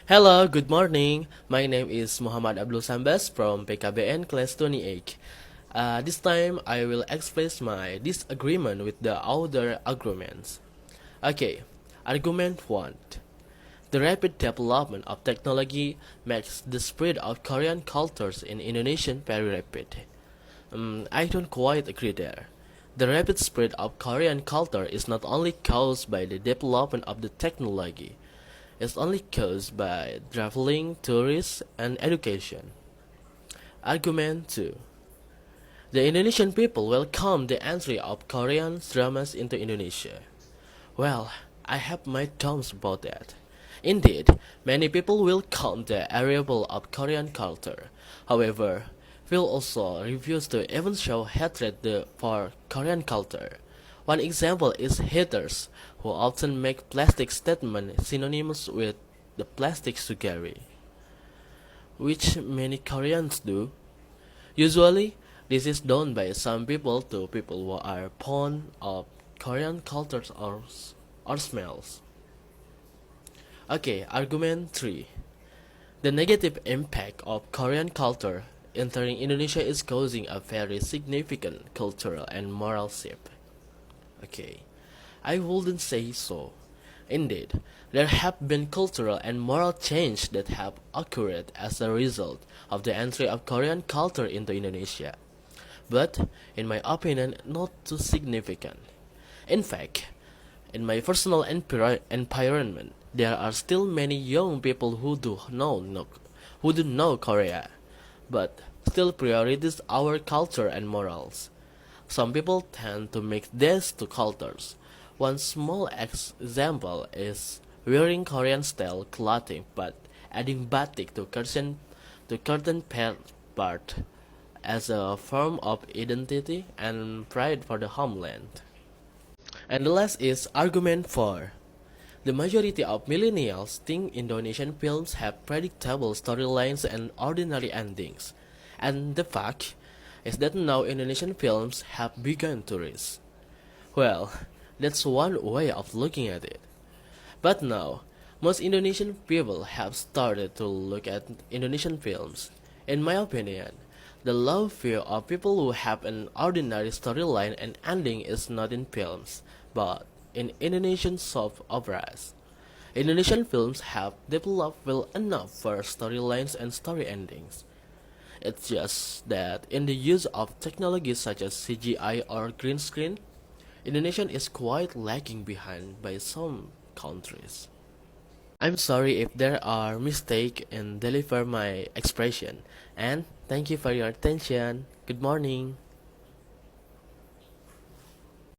Hello, good morning. My name is Muhamad Abdul Sambas from PKBN class 28. This time I will express my disagreement with the other arguments. Okay, argument 1. The rapid development of technology makes the spread of Korean cultures in Indonesia very rapid. I don't quite agree there. The rapid spread of Korean culture is not only caused by the development of the technology, it's only caused by traveling, tourists, and education. Argument 2. The Indonesian people welcome the entry of Korean dramas into Indonesia. Well, I have my doubts about that. Indeed, many people welcome the arrival of Korean culture. However, will also refuse to even show hatred for Korean culture. One example is haters, who often make plastic statements synonymous with the plastic surgery, which many Koreans do. Usually, this is done by some people to people who are fond of Korean cultures or smells. Okay, argument 3. The negative impact of Korean culture entering Indonesia is causing a very significant cultural and moral shift. Okay, I wouldn't say so. Indeed, there have been cultural and moral change that have occurred as a result of the entry of Korean culture into Indonesia. But, in my opinion, not too significant. In fact, in my personal environment, there are still many young people who do know Korea, but still prioritize our culture and morals. Some people tend to mix these two cultures. One small example is wearing Korean style clothing but adding batik to curtain part as a form of identity and pride for the homeland. And the last is argument 4. The majority of millennials think Indonesian films have predictable storylines and ordinary endings. And the fact is that now Indonesian films have begun to rise. Well, that's one way of looking at it. But now, most Indonesian people have started to look at Indonesian films. In my opinion, the low fear of people who have an ordinary storyline and ending is not in films, but in Indonesian soap operas. Indonesian films have developed well enough for storylines and story endings. It's just that in the use of technologies such as CGI or green screen, Indonesia is quite lagging behind by some countries. I'm sorry if there are mistakes in deliver my expression, and thank you for your attention. Good morning.